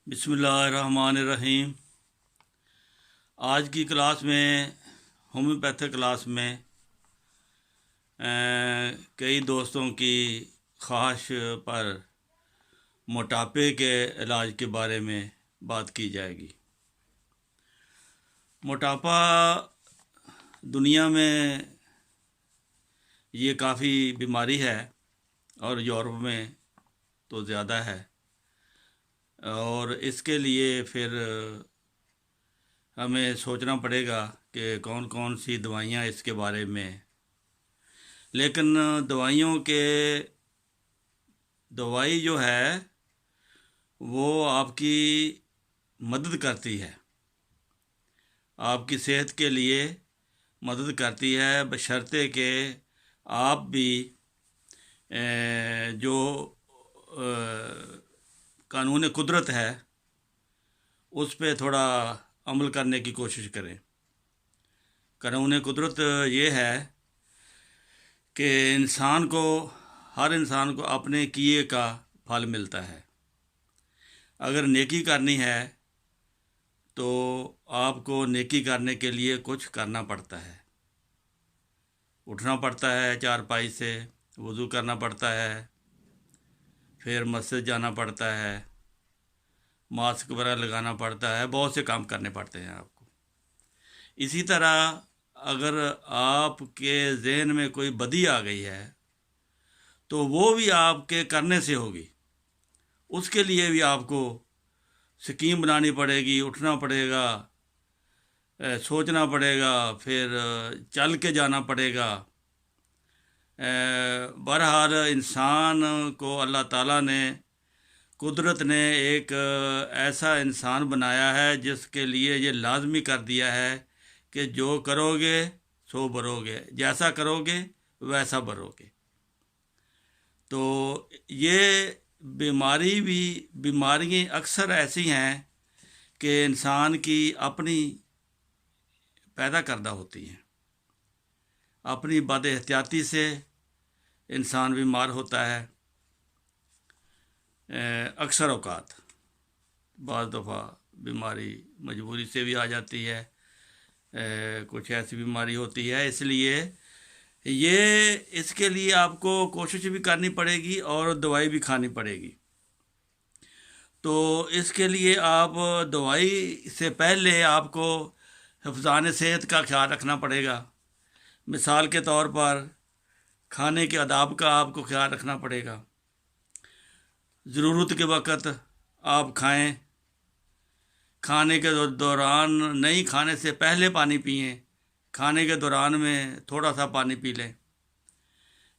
बिस्मिल्लाहिर्रहमानिर्रहीम। आज की क्लास में होम्योपैथिक क्लास में कई दोस्तों की ख्वाहिश पर मोटापे के इलाज के बारे में बात की जाएगी। मोटापा दुनिया में ये काफ़ी बीमारी है और यूरोप में तो ज़्यादा है, और इसके लिए फिर हमें सोचना पड़ेगा कि कौन कौन सी दवाइयाँ इसके बारे में। लेकिन दवाई जो है वो आपकी मदद करती है, आपकी सेहत के लिए मदद करती है, बशर्ते कि आप भी जो कानून कुदरत है उस पर थोड़ा अमल करने की कोशिश करें। कानून कुदरत ये है कि हर इंसान को अपने किए का फल मिलता है। अगर नेकी करनी है तो आपको नेकी करने के लिए कुछ करना पड़ता है। उठना पड़ता है चारपाई से, वज़ू करना पड़ता है, फिर मस्जिद जाना पड़ता है, मास्क वगैरह लगाना पड़ता है, बहुत से काम करने पड़ते हैं आपको। इसी तरह अगर आपके जहन में कोई बदी आ गई है तो वो भी आपके करने से होगी। उसके लिए भी आपको स्कीम बनानी पड़ेगी, उठना पड़ेगा, सोचना पड़ेगा, फिर चल के जाना पड़ेगा। बहरहाल इंसान को अल्लाह ताला ने, कुदरत ने एक ऐसा इंसान बनाया है जिसके लिए ये लाजमी कर दिया है कि जो करोगे सो भरोगे, जैसा करोगे वैसा भरोगे। तो ये बीमारियाँ अक्सर ऐसी हैं कि इंसान की अपनी पैदा करदा होती हैं। अपनी बद एहतियाती से इंसान बीमार होता है। अक्सर औकात बाज़ दफ़ा बीमारी मजबूरी से भी आ जाती है, कुछ ऐसी बीमारी होती है, इसलिए इसके लिए आपको कोशिश भी करनी पड़ेगी और दवाई भी खानी पड़ेगी। तो इसके लिए आप दवाई से पहले आपको हिफ़्ज़ान सेहत का ख्याल रखना पड़ेगा। मिसाल के तौर पर खाने के आदाब का आपको ख्याल रखना पड़ेगा। ज़रूरत के वक़्त आप खाएं, खाने के दौरान नहीं, खाने से पहले पानी पिएं, खाने के दौरान में थोड़ा सा पानी पी लें,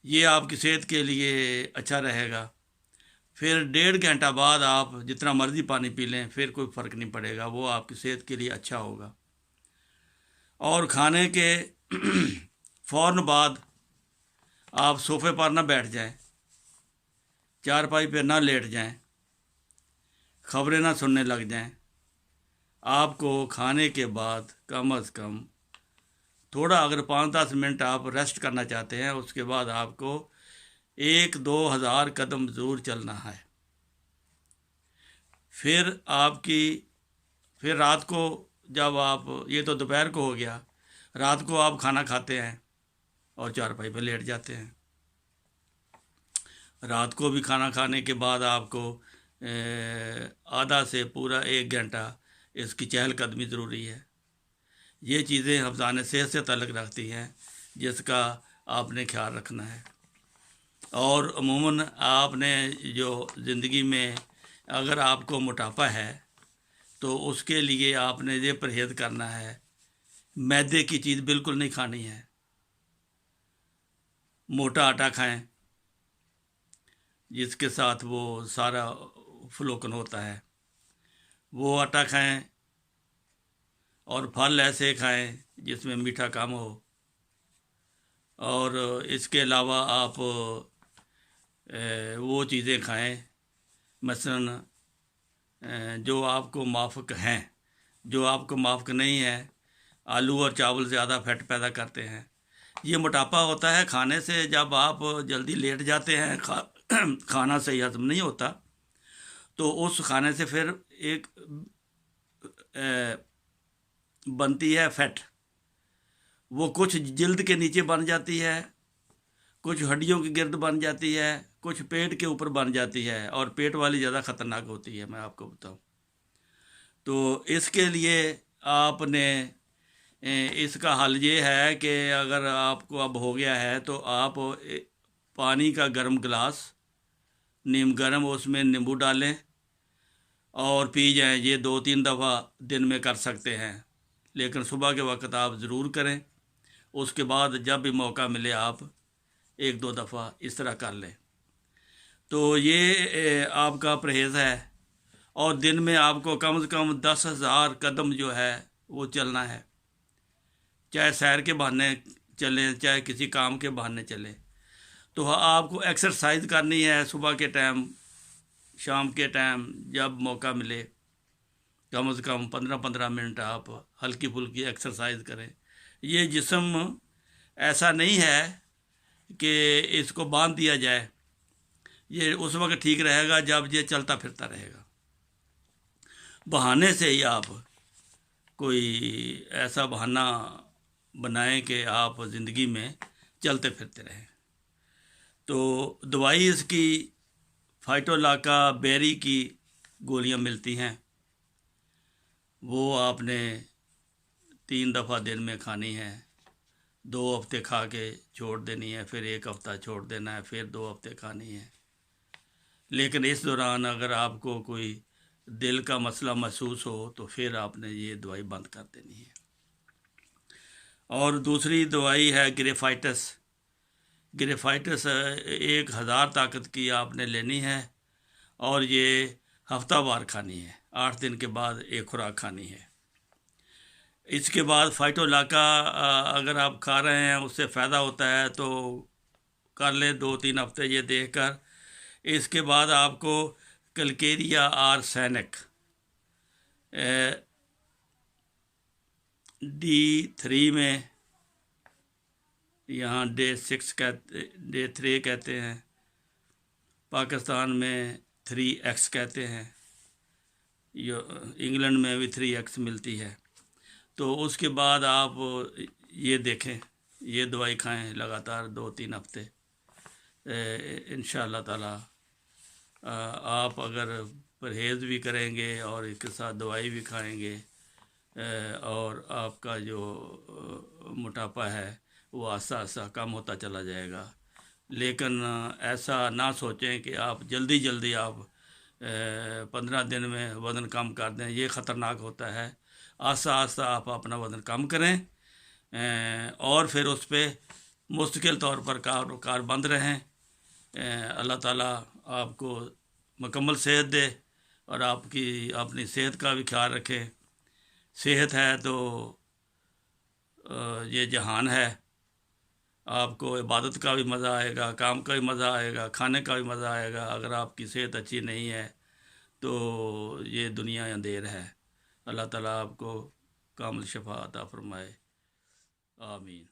ये आपकी सेहत के लिए अच्छा रहेगा। फिर 1.5 घंटा बाद आप जितना मर्ज़ी पानी पी लें, फिर कोई फ़र्क नहीं पड़ेगा, वो आपकी सेहत के लिए अच्छा होगा। और खाने के फ़ौरन बाद आप सोफ़े पर ना बैठ जाएं, चारपाई पे ना लेट जाएं, ख़बरें ना सुनने लग जाएं। आपको खाने के बाद कम अज़ कम थोड़ा, अगर 5-10 मिनट आप रेस्ट करना चाहते हैं, उसके बाद आपको 1-2 हज़ार कदम ज़रूर चलना है। फिर रात को जब आप, ये तो दोपहर को हो गया, रात को आप खाना खाते हैं और चारपाई पे लेट जाते हैं। रात को भी खाना खाने के बाद आपको आधा से पूरा 1 घंटा इसकी चहलकदमी ज़रूरी है। ये चीज़ें हिफ़्ज़ान सेहत से ताल्लुक़ रखती हैं, जिसका आपने ख्याल रखना है। और अमूमन आपने जो ज़िंदगी में अगर आपको मोटापा है तो उसके लिए आपने ये परहेज़ करना है, मैदे की चीज़ बिल्कुल नहीं खानी है। मोटा आटा खाएं जिसके साथ वो सारा फ्लोकन होता है, वो आटा खाएं। और फल ऐसे खाएं जिसमें मीठा कम हो। और इसके अलावा आप वो चीज़ें खाएं मसलन जो आपको माफ़क हैं। जो आपको माफ़क नहीं है, आलू और चावल ज़्यादा फैट पैदा करते हैं। ये मोटापा होता है खाने से। जब आप जल्दी लेट जाते हैं, खाना सही हज़म नहीं होता, تو اس کھانے سے پھر ایک بنتی ہے فیٹ، وہ کچھ جلد کے نیچے بن جاتی ہے، کچھ ہڈیوں کے گرد بن جاتی ہے، کچھ پیٹ کے اوپر بن جاتی ہے، اور پیٹ والی زیادہ خطرناک ہوتی ہے، میں آپ کو بتاؤں تو اس کے لیے آپ نے اس کا حل یہ ہے کہ اگر آپ کو اب ہو گیا ہے تو آپ پانی کا گرم گلاس نیم گرم، اس میں نیمبو ڈالیں اور پی جائیں۔ یہ 2-3 دفعہ دن میں کر سکتے ہیں، لیکن صبح کے وقت آپ ضرور کریں۔ اس کے بعد جب بھی موقع ملے آپ 1-2 دفعہ اس طرح کر لیں، تو یہ آپ کا پرہیز ہے۔ اور دن میں آپ کو کم از کم 10,000 قدم جو ہے وہ چلنا ہے، چاہے سیر کے بہانے چلیں، چاہے کسی کام کے بہانے چلیں۔ تو آپ کو ایکسرسائز کرنی ہے صبح کے ٹائم، شام کے ٹائم، جب موقع ملے کم از کم 15-15 منٹ آپ ہلکی پھلکی ایکسرسائز کریں۔ یہ جسم ایسا نہیں ہے کہ اس کو باندھ دیا جائے، یہ اس وقت ٹھیک رہے گا جب یہ چلتا پھرتا رہے گا۔ بہانے سے ہی آپ کوئی ایسا بہانہ بنائیں کہ آپ زندگی میں چلتے پھرتے رہیں۔ تو دوائی اس کی فائٹولاکا بیری کی گولیاں ملتی ہیں، وہ آپ نے 3 دفعہ دن میں کھانی ہے، 2 ہفتے کھا کے چھوڑ دینی ہے، پھر 1 ہفتہ چھوڑ دینا ہے، پھر 2 ہفتے کھانی ہے۔ لیکن اس دوران اگر آپ کو کوئی دل کا مسئلہ محسوس ہو تو پھر آپ نے یہ دوائی بند کر دینی ہے۔ اور دوسری دوائی ہے گریفائٹس۔ گریفائٹس 1000 طاقت کی آپ نے لینی ہے، اور یہ ہفتہ وار کھانی ہے، 8 دن کے بعد ایک خوراک کھانی ہے۔ اس کے بعد فائٹولاکا اگر آپ کھا رہے ہیں، اس سے فائدہ ہوتا ہے تو کر لیں 2-3 ہفتے یہ دیکھ کر۔ اس کے بعد آپ کو کلکیریا آرسینک D3 میں، یہاں D3 کہتے ہیں، پاکستان میں 3X کہتے ہیں، انگلینڈ میں بھی 3X ملتی ہے۔ تو اس کے بعد آپ یہ دیکھیں، یہ دوائی کھائیں لگاتار 2-3 ہفتے، انشاءاللہ تعالی آپ اگر پرہیز بھی کریں گے اور اس کے ساتھ دوائی بھی کھائیں گے، اور آپ کا جو موٹاپا ہے وہ آہستہ آہستہ کم ہوتا چلا جائے گا۔ لیکن ایسا نہ سوچیں کہ آپ جلدی آپ 15 دن میں وزن کم کر دیں، یہ خطرناک ہوتا ہے۔ آہستہ آہستہ آپ اپنا وزن کم کریں، اور پھر اس پہ مستقل طور پر کار بند رہیں۔ اللہ تعالیٰ آپ کو مکمل صحت دے، اور آپ کی اپنی صحت کا بھی خیال رکھیں۔ صحت ہے تو یہ جہان ہے۔ آپ کو عبادت کا بھی مزہ آئے گا، کام کا بھی مزہ آئے گا، کھانے کا بھی مزہ آئے گا۔ اگر آپ کی صحت اچھی نہیں ہے تو یہ دنیا اندھیر ہے۔ اللہ تعالیٰ آپ کو کامل شفا عطا فرمائے، آمین۔